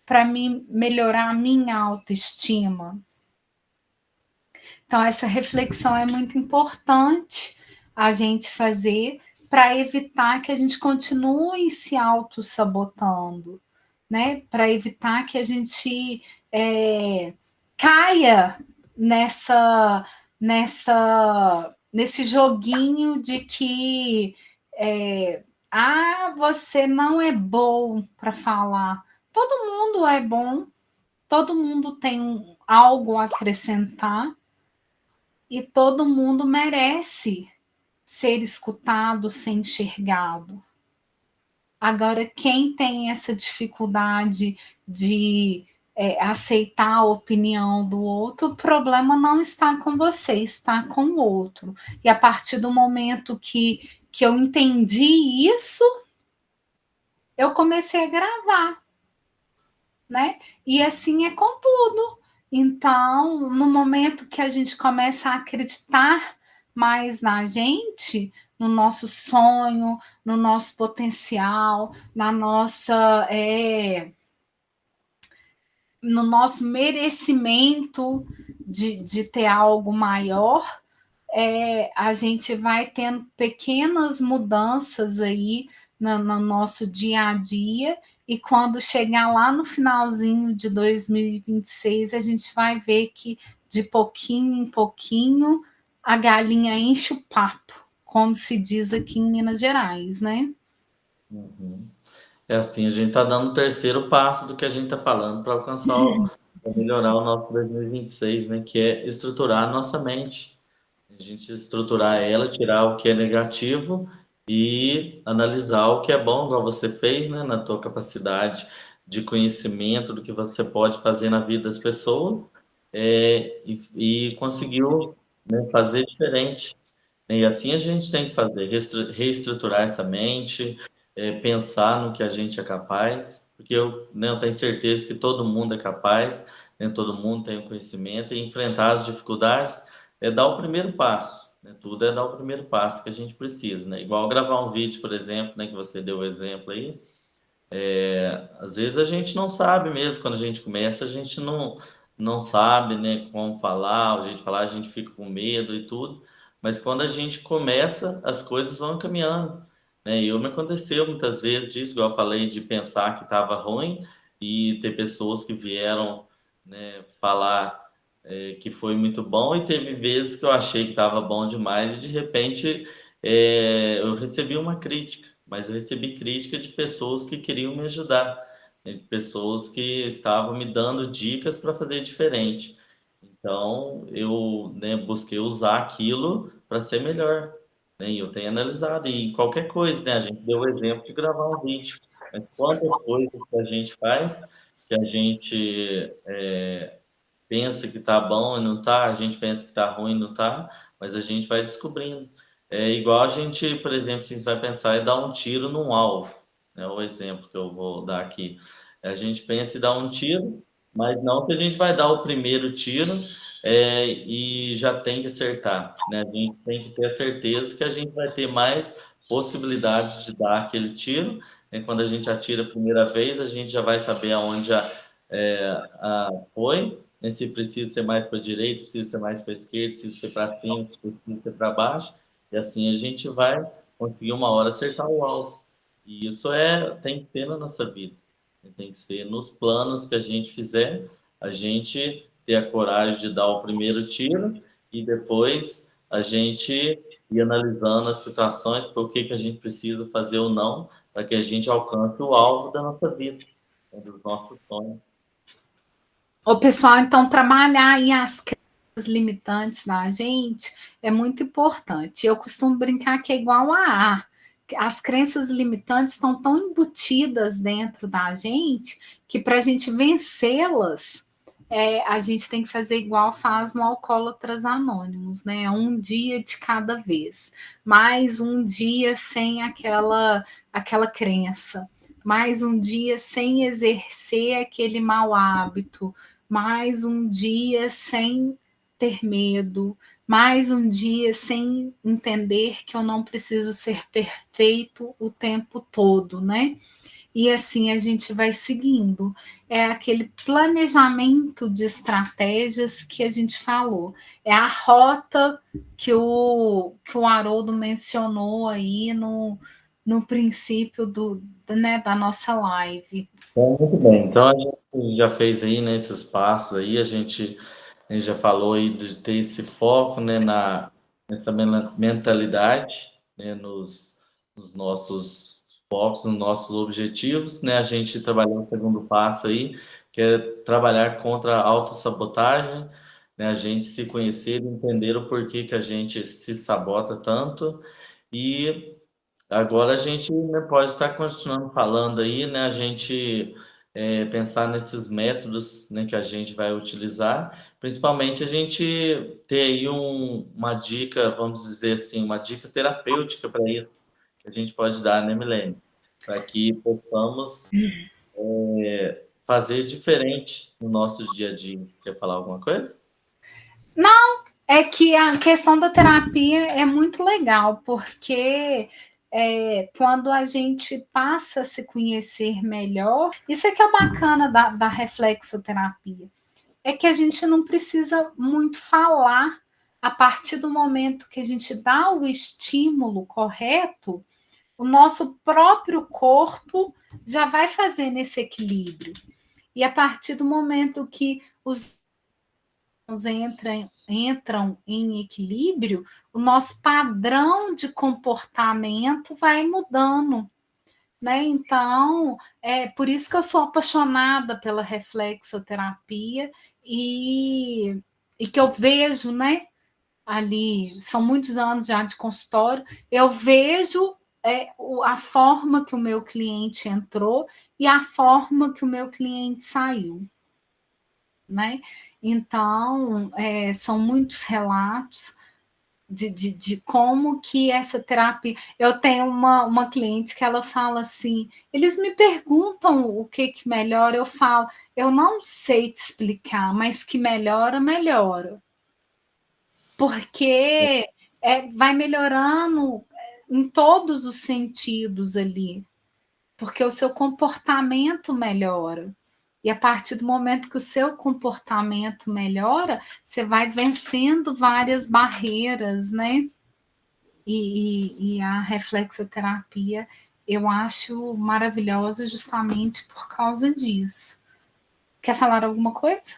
para me melhorar a minha autoestima? Então, essa reflexão é muito importante a gente fazer para evitar que a gente continue se auto-sabotando, né? Para evitar que a gente caia nesse joguinho de que você não é bom para falar. Todo mundo é bom, todo mundo tem algo a acrescentar e todo mundo merece ser escutado, ser enxergado. Agora, quem tem essa dificuldade de aceitar a opinião do outro, o problema não está com você, está com o outro. E a partir do momento que eu entendi isso, eu comecei a gravar, né? E assim é com tudo. Então, no momento que a gente começa a acreditar mais na gente, no nosso sonho, no nosso potencial, no nosso merecimento de ter algo maior, a gente vai tendo pequenas mudanças aí no nosso dia a dia, e quando chegar lá no finalzinho de 2026, a gente vai ver que de pouquinho em pouquinho a galinha enche o papo, como se diz aqui em Minas Gerais, né? Uhum. É assim, a gente está dando o terceiro passo do que a gente está falando para alcançar, para melhorar o nosso 2026, né? Que é estruturar a nossa mente. A gente estruturar ela, tirar o que é negativo e analisar o que é bom, igual você fez, né? Na tua capacidade de conhecimento do que você pode fazer na vida das pessoas, e conseguiu, né, fazer diferente. E assim a gente tem que fazer, reestruturar essa mente, pensar no que a gente é capaz, porque eu tenho certeza que todo mundo é capaz, né, todo mundo tem o conhecimento, e enfrentar as dificuldades é dar o primeiro passo, né, tudo é dar o primeiro passo que a gente precisa, né, igual gravar um vídeo, por exemplo, né, que você deu o exemplo aí, às vezes a gente não sabe mesmo, quando a gente começa, a gente não sabe, né, como falar, o jeito de falar, a gente fica com medo e tudo, mas quando a gente começa, as coisas vão caminhando, né, e me aconteceu muitas vezes disso, igual eu falei, de pensar que estava ruim e ter pessoas que vieram, né, falar que foi muito bom, e teve vezes que eu achei que estava bom demais e de repente eu recebi uma crítica, mas eu recebi crítica de pessoas que queriam me ajudar, né, de pessoas que estavam me dando dicas para fazer diferente. Então eu, né, busquei usar aquilo para ser melhor, né, e eu tenho analisado, e qualquer coisa, né, a gente deu o exemplo de gravar um vídeo, mas quantas coisas que a gente faz que a gente pensa que tá bom e não tá, a gente pensa que tá ruim e não tá, mas a gente vai descobrindo. É igual a gente, por exemplo, se a gente vai pensar em dar um tiro num alvo, né? O exemplo que eu vou dar aqui. A gente pensa em dar um tiro, mas não que a gente vai dar o primeiro tiro e já tem que acertar, né? A gente tem que ter a certeza que a gente vai ter mais possibilidades de dar aquele tiro, né? Quando a gente atira a primeira vez, a gente já vai saber aonde foi, né? Se precisa ser mais para a direita, precisa ser mais para a esquerda, precisa ser para cima, precisa ser para baixo, e assim a gente vai conseguir uma hora acertar o alvo. E isso tem que ter na nossa vida, né? Tem que ser nos planos que a gente fizer, a gente ter a coragem de dar o primeiro tiro e depois a gente ir analisando as situações, por que a gente precisa fazer ou não, para que a gente alcance o alvo da nossa vida, né, dos nossos sonhos. O pessoal, então, trabalhar aí as crenças limitantes da gente é muito importante. Eu costumo brincar que é igual a ar. As crenças limitantes estão tão embutidas dentro da gente que para a gente vencê-las, a gente tem que fazer igual faz no Alcoólatras Anônimos, né? Um dia de cada vez. Mais um dia sem aquela crença. Mais um dia sem exercer aquele mau hábito, mais um dia sem ter medo, mais um dia sem entender que eu não preciso ser perfeito o tempo todo, né? E assim a gente vai seguindo. É aquele planejamento de estratégias que a gente falou. É a rota que o Haroldo mencionou aí no princípio né, da nossa live. Então, muito bem. Então, a gente já fez aí, né, esses passos aí, a gente já falou aí de ter esse foco, né, nessa mentalidade, né, nos nossos focos, nos nossos objetivos, né, a gente trabalhou o segundo passo aí, que é trabalhar contra a autossabotagem, né, a gente se conhecer e entender o porquê que a gente se sabota tanto, e agora a gente, né, pode estar continuando falando aí, né? A gente pensar nesses métodos, né, que a gente vai utilizar, principalmente a gente ter aí uma dica, vamos dizer assim, uma dica terapêutica para isso, que a gente pode dar, né, Milene? Para que possamos fazer diferente no nosso dia a dia. Você quer falar alguma coisa? Não, é que a questão da terapia é muito legal, porque quando a gente passa a se conhecer melhor, isso é que é bacana da reflexoterapia, é que a gente não precisa muito falar, a partir do momento que a gente dá o estímulo correto, o nosso próprio corpo já vai fazendo esse equilíbrio. E a partir do momento que os entram em equilíbrio, o nosso padrão de comportamento vai mudando, né? Então, é por isso que eu sou apaixonada pela reflexoterapia e que eu vejo, né? Ali, são muitos anos já de consultório, eu vejo a forma que o meu cliente entrou e a forma que o meu cliente saiu, né? Então, são muitos relatos de como que essa terapia. Eu tenho uma cliente que ela fala assim: eles me perguntam o que melhora, eu falo, eu não sei te explicar, mas que melhora, melhora. Porque vai melhorando em todos os sentidos ali, porque o seu comportamento melhora. E a partir do momento que o seu comportamento melhora, você vai vencendo várias barreiras, né? E a reflexoterapia eu acho maravilhosa justamente por causa disso. Quer falar alguma coisa?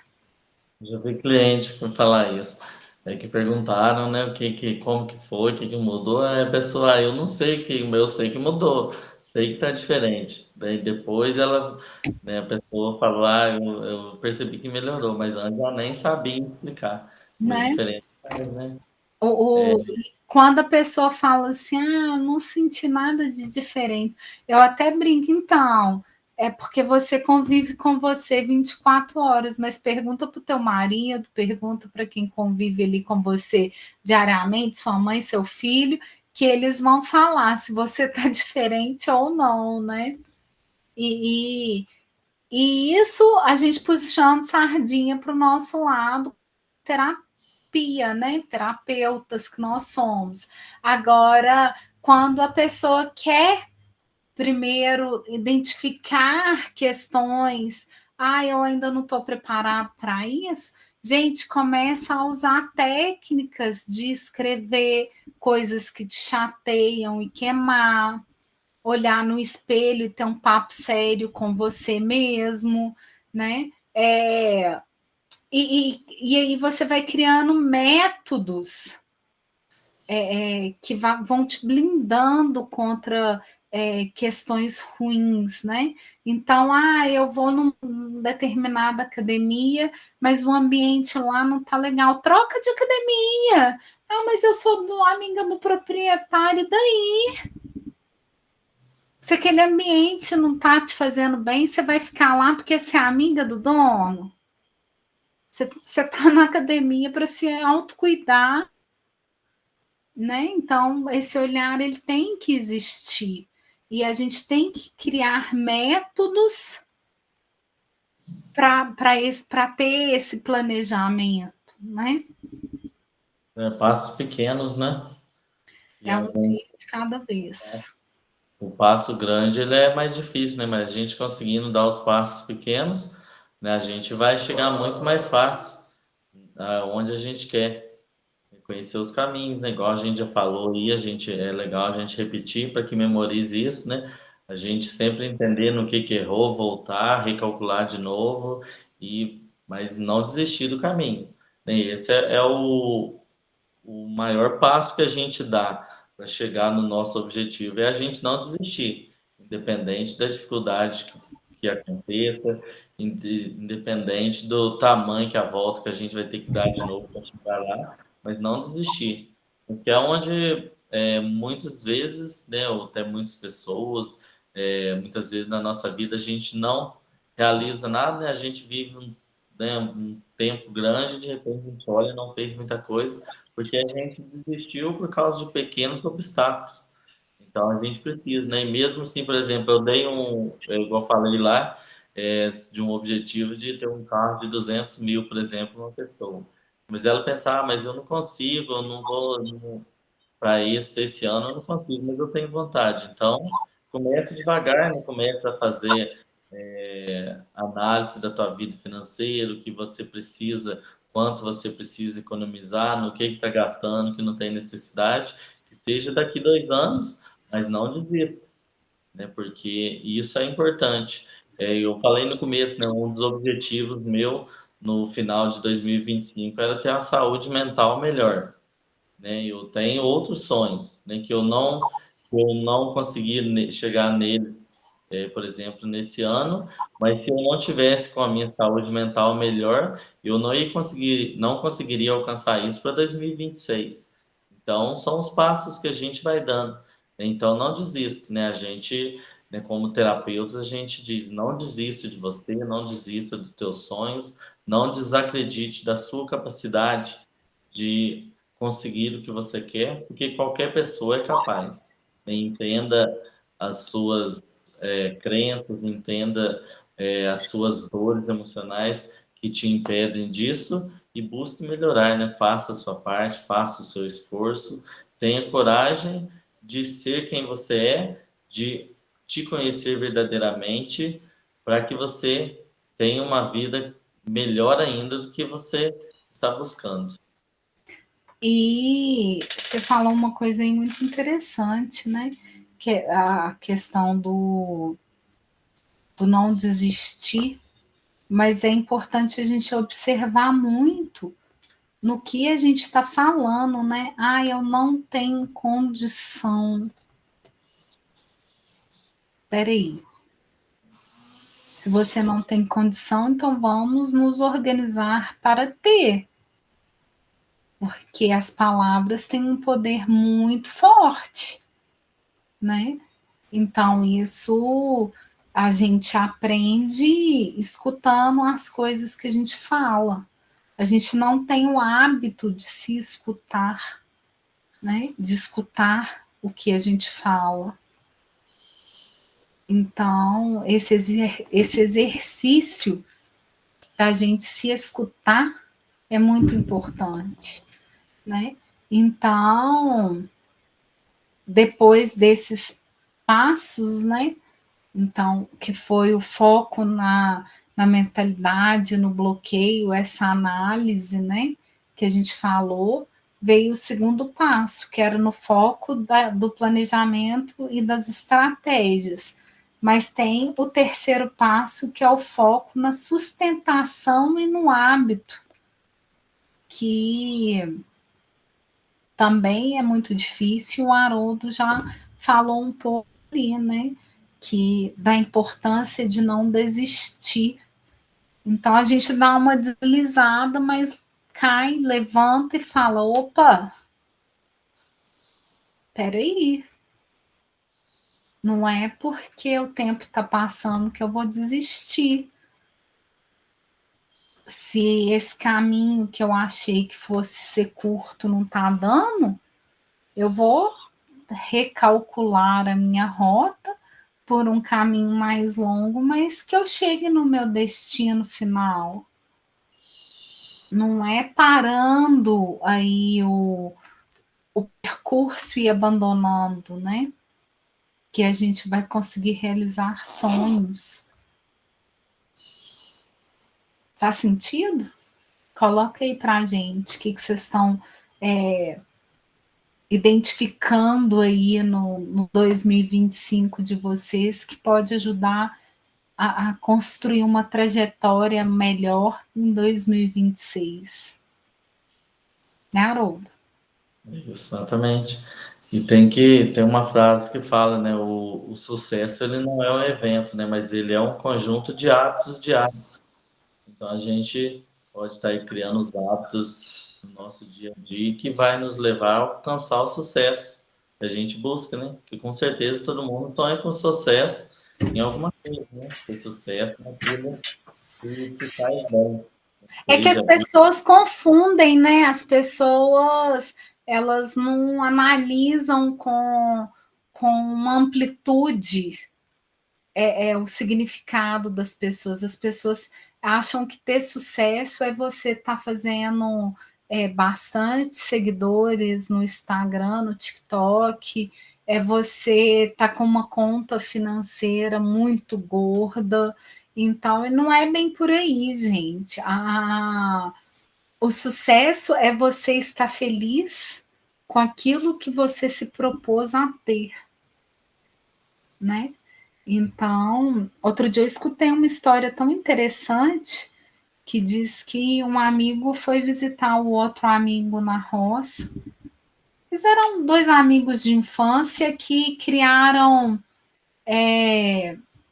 Já vi cliente por falar isso. É que perguntaram, né, como que foi, o que mudou. Aí a pessoa, eu não sei o que, eu sei que mudou, sei que tá diferente. Daí depois ela, né, a pessoa falou, eu percebi que melhorou, mas antes ela nem sabia explicar. Mas Né? diferente, né? Quando a pessoa fala assim, não senti nada de diferente, eu até brinco, então, é porque você convive com você 24 horas, mas pergunta para o teu marido, pergunta para quem convive ali com você diariamente, sua mãe, seu filho, que eles vão falar se você está diferente ou não, né? E, e isso a gente puxando sardinha para o nosso lado, terapia, né? Terapeutas que nós somos. Agora, quando a pessoa quer primeiro identificar questões, eu ainda não estou preparado para isso. Gente, começa a usar técnicas de escrever coisas que te chateiam e queimar, olhar no espelho e ter um papo sério com você mesmo, né? E aí você vai criando métodos que vão te blindando contra questões ruins, né? Então, eu vou numa determinada academia, mas o ambiente lá não tá legal. Troca de academia. Mas eu sou amiga do proprietário, daí? Se aquele ambiente não tá te fazendo bem, você vai ficar lá porque você é amiga do dono? Você está na academia para se autocuidar, né? Então, esse olhar ele tem que existir. E a gente tem que criar métodos para ter esse planejamento, né? Passos pequenos, né? E É um dia de cada vez. o passo grande ele é mais difícil, né? Mas a gente conseguindo dar os passos pequenos, né? A gente vai chegar muito mais fácil aonde a gente quer. Conhecer os caminhos, né? Igual a gente já falou aí, é legal a gente repetir para que memorize isso, né? A gente sempre entender no que errou, voltar, recalcular de novo mas não desistir do caminho, né? Esse é o maior passo que a gente dá para chegar no nosso objetivo, é a gente não desistir, independente da dificuldade que aconteça, independente do tamanho que a volta que a gente vai ter que dar de novo para chegar lá, mas não desistir. Porque é onde muitas vezes, né, ou até muitas pessoas, muitas vezes na nossa vida a gente não realiza nada, né? A gente vive um tempo grande, de repente a gente olha e não fez muita coisa, porque a gente desistiu por causa de pequenos obstáculos. Então a gente precisa, né? E mesmo assim, por exemplo, igual eu falei lá, de um objetivo de ter um carro de 200 mil, por exemplo, uma pessoa. Mas ela pensar, mas eu não consigo, eu não vou para isso esse ano, eu não consigo, mas eu tenho vontade. Então, comece devagar, né? Comece a fazer análise da tua vida financeira, o que você precisa, quanto você precisa economizar, no que está gastando, que não tem necessidade, que seja daqui 2 anos, mas não desista, né? Porque isso é importante. Eu falei no começo, né? Um dos objetivos meu no final de 2025 era ter uma saúde mental melhor, né? Eu tenho outros sonhos, né? Que eu não consegui chegar neles, por exemplo, nesse ano, mas se eu não tivesse com a minha saúde mental melhor, eu não conseguiria alcançar isso para 2026. Então, são os passos que a gente vai dando. Então, não desista, né? A gente, né, como terapeutas, a gente diz: não desista de você, não desista dos teus sonhos, não desacredite da sua capacidade de conseguir o que você quer, porque qualquer pessoa é capaz. Entenda as suas crenças, entenda as suas dores emocionais que te impedem disso e busque melhorar, né? Faça a sua parte, faça o seu esforço, tenha coragem de ser quem você é, de te conhecer verdadeiramente, para que você tenha uma vida melhor ainda do que você está buscando. E você falou uma coisa aí muito interessante, né? Que é a questão do não desistir, mas é importante a gente observar muito no que a gente está falando, né? Ah, eu não tenho condição. Peraí. Se você não tem condição, então vamos nos organizar para ter, porque as palavras têm um poder muito forte, né? Então, isso a gente aprende escutando as coisas que a gente fala. A gente não tem o hábito de se escutar, né? De escutar o que a gente fala. Então, esse exercício da gente se escutar é muito importante, né? Então, depois desses passos, né? Então, que foi o foco na mentalidade, no bloqueio, essa análise, né? Que a gente falou, veio o segundo passo, que era no foco do planejamento e das estratégias. Mas tem o terceiro passo, que é o foco na sustentação e no hábito, que também é muito difícil. O Haroldo já falou um pouco ali, né? Que da importância de não desistir. Então a gente dá uma deslizada, mas cai, levanta e fala: opa, peraí, não é porque o tempo está passando que eu vou desistir. Se esse caminho que eu achei que fosse ser curto não está dando, eu vou recalcular a minha rota por um caminho mais longo, mas que eu chegue no meu destino final. Não é parando aí o percurso e abandonando, né? Que a gente vai conseguir realizar sonhos. Faz sentido? Coloca aí pra gente o que vocês estão identificando aí no 2025 de vocês que pode ajudar a construir uma trajetória melhor em 2026. Né, Haroldo? Exatamente. E tem que ter uma frase que fala, né? O sucesso ele não é um evento, né? Mas ele é um conjunto de hábitos diários. Então a gente pode estar aí criando os hábitos no nosso dia a dia que vai nos levar a alcançar o sucesso que a gente busca, né? Que com certeza todo mundo sonha com sucesso em alguma coisa, né? Ter sucesso naquilo que faz bem. É que as Seja pessoas confundem, né? As pessoas elas não analisam com uma amplitude o significado das pessoas. As pessoas acham que ter sucesso é você estar fazendo bastante seguidores no Instagram, no TikTok, é você estar com uma conta financeira muito gorda. Então, não é bem por aí, gente. O sucesso é você estar feliz com aquilo que você se propôs a ter, né? Então, outro dia eu escutei uma história tão interessante que diz que um amigo foi visitar o outro amigo na roça. Eles eram dois amigos de infância que criaram.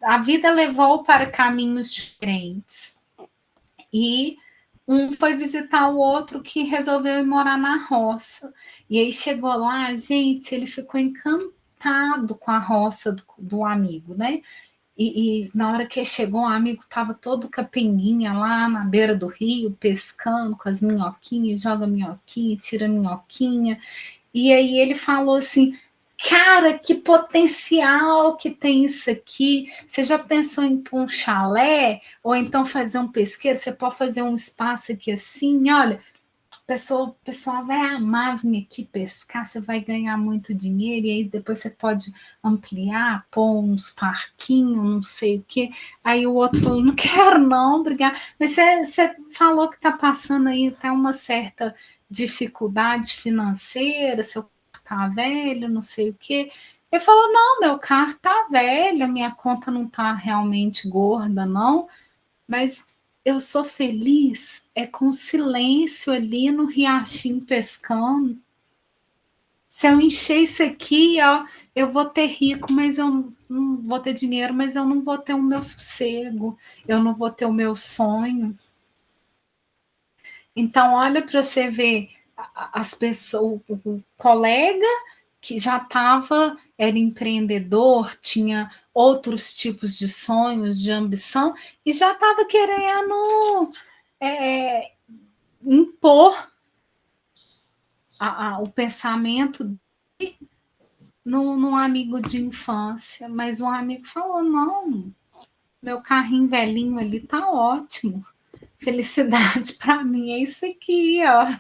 A vida levou para caminhos diferentes. E um foi visitar o outro que resolveu ir morar na roça. E aí chegou lá, gente, ele ficou encantado encantado com a roça do amigo, né? E na hora que chegou, o amigo estava todo capenguinha lá na beira do rio, pescando com as minhoquinhas, joga minhoquinha, tira minhoquinha. E aí ele falou assim, cara, que potencial que tem isso aqui. Você já pensou em pôr um chalé? Ou então fazer um pesqueiro? Você pode fazer um espaço aqui assim, olha, o pessoal vai amar vir aqui pescar, você vai ganhar muito dinheiro, e aí depois você pode ampliar, pôr uns parquinhos, não sei o quê. Aí o outro falou, não quero não, obrigado. Mas você falou que está passando aí até uma certa dificuldade financeira, seu carro tá velho, não sei o quê. Ele falou, não, meu carro tá velho, minha conta não tá realmente gorda, não, mas eu sou feliz com silêncio ali no riachinho pescando. Se eu encher isso aqui, ó, eu vou ter rico, mas eu não vou ter dinheiro, mas eu não vou ter o meu sossego, eu não vou ter o meu sonho. Então, olha para você ver as pessoas, o colega que já era empreendedor, tinha outros tipos de sonhos, de ambição, e já estava querendo impor o pensamento no amigo de infância, mas um amigo falou, não, meu carrinho velhinho ali tá ótimo, felicidade para mim é isso aqui, ó,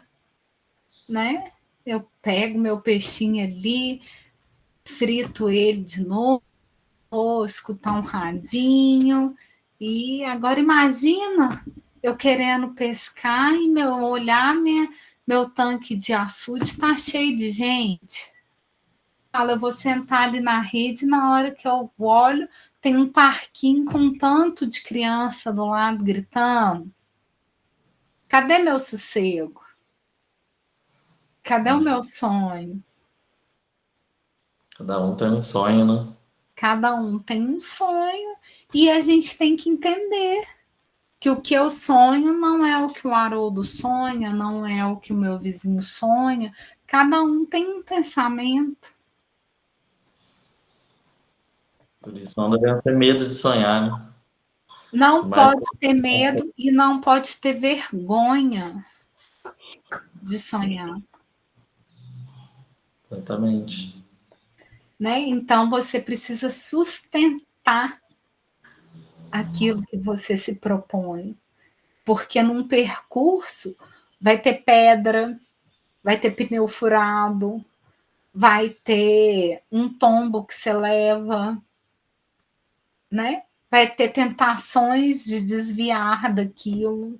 né? Eu pego meu peixinho ali, frito ele de novo, vou escutar um radinho. E agora imagina eu querendo pescar e meu tanque de açude está cheio de gente. Eu vou sentar ali na rede, na hora que eu olho, tem um parquinho com um tanto de criança do lado gritando. Cadê meu sossego? Cadê o meu sonho? Cada um tem um sonho, né? Cada um tem um sonho e a gente tem que entender que o que eu sonho não é o que o Haroldo sonha, não é o que o meu vizinho sonha. Cada um tem um pensamento. Por isso não devemos ter medo de sonhar, né? Não Mas, pode ter medo e não pode ter vergonha de sonhar, exatamente. né? Então você precisa sustentar aquilo que você se propõe, porque num percurso vai ter pedra, vai ter pneu furado, vai ter um tombo que você leva, né? Vai ter tentações de desviar daquilo,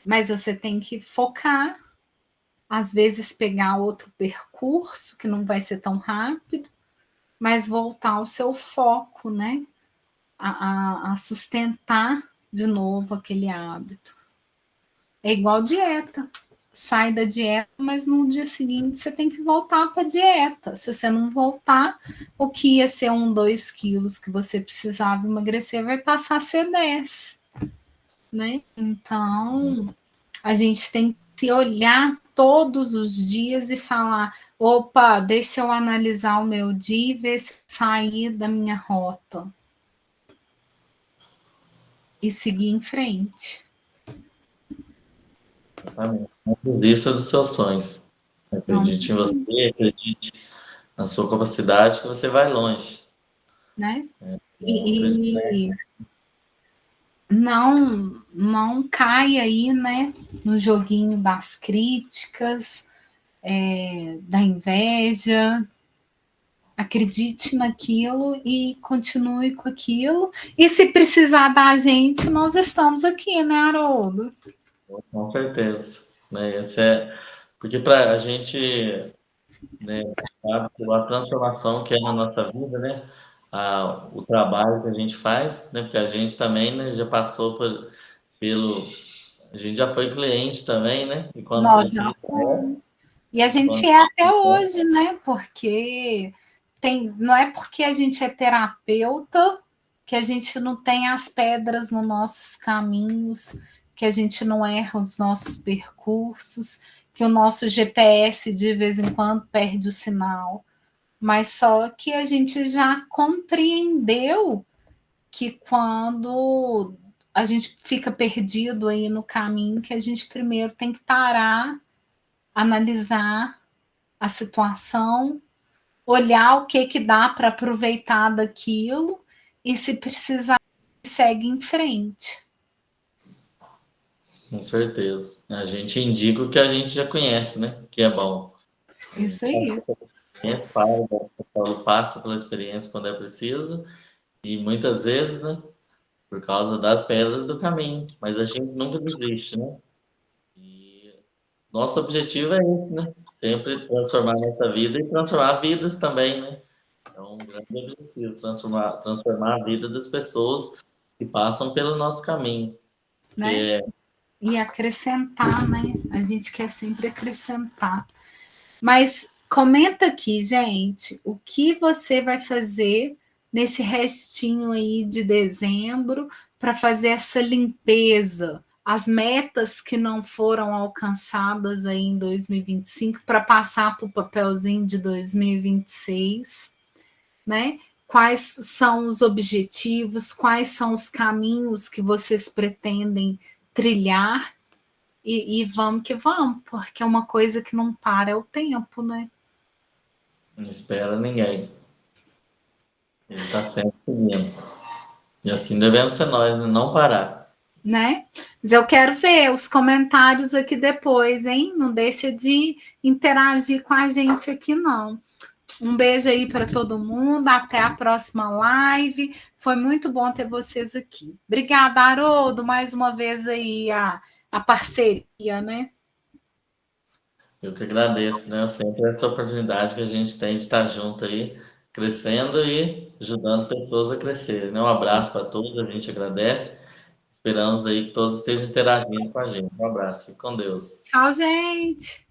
mas você tem que focar, às vezes pegar outro percurso que não vai ser tão rápido, mas voltar ao seu foco, né? A sustentar de novo aquele hábito. É igual dieta. Sai da dieta, mas no dia seguinte você tem que voltar para a dieta. Se você não voltar, o que ia ser 2 quilos que você precisava emagrecer vai passar a ser 10, né? Então, a gente tem que se olhar todos os dias e falar: opa, deixa eu analisar o meu dia e ver se sair da minha rota e seguir em frente. Exatamente. Não desista dos seus sonhos. Não, Acredite em você, acredite na sua capacidade, que você vai longe. né? Acredito, né? E não cai aí, né, no joguinho das críticas, da inveja. Acredite naquilo e continue com aquilo. E se precisar da gente, nós estamos aqui, né, Haroldo? Com certeza. Né? Esse é... Porque para a gente, né, a transformação que é na nossa vida, né? O trabalho que a gente faz, né? Porque a gente também, né, já passou pelo. A gente já foi cliente também, né? E quando Nós já precisa, fomos. E a gente quando é até precisa, hoje, né? Porque não é porque a gente é terapeuta que a gente não tem as pedras nos nossos caminhos, que a gente não erra os nossos percursos, que o nosso GPS de vez em quando perde o sinal. mas só que a gente já compreendeu que quando a gente fica perdido aí no caminho, que a gente primeiro tem que parar, analisar a situação, olhar o que dá para aproveitar daquilo e, se precisar, segue em frente. Com certeza. A gente indica o que a gente já conhece, né? Que é bom. Isso aí. Passa pela experiência quando é preciso e muitas vezes, né? Por causa das pedras do caminho. Mas a gente nunca desiste, né? E nosso objetivo é esse, né? Sempre transformar nossa vida e transformar vidas também, né? É um grande objetivo, transformar a vida das pessoas que passam pelo nosso caminho. Né? E acrescentar, né? A gente quer sempre acrescentar. Mas comenta aqui, gente, o que você vai fazer nesse restinho aí de dezembro para fazer essa limpeza, as metas que não foram alcançadas aí em 2025 para passar para o papelzinho de 2026, né? Quais são os objetivos, quais são os caminhos que vocês pretendem trilhar e vamos que vamos, porque é uma coisa que não para, é o tempo, né? Não espera ninguém. Ele está sempre seguindo. E assim devemos ser nós, né? Não parar. Né? Mas eu quero ver os comentários aqui depois, hein? Não deixa de interagir com a gente aqui, não. Um beijo aí para todo mundo, até a próxima live. Foi muito bom ter vocês aqui. Obrigada, Haroldo, mais uma vez aí a parceria, né? Eu que agradeço, né? Sempre essa oportunidade que a gente tem de estar junto aí, crescendo e ajudando pessoas a crescer, né? Um abraço para todos, a gente agradece. Esperamos aí que todos estejam interagindo com a gente. Um abraço, fique com Deus. Tchau, gente!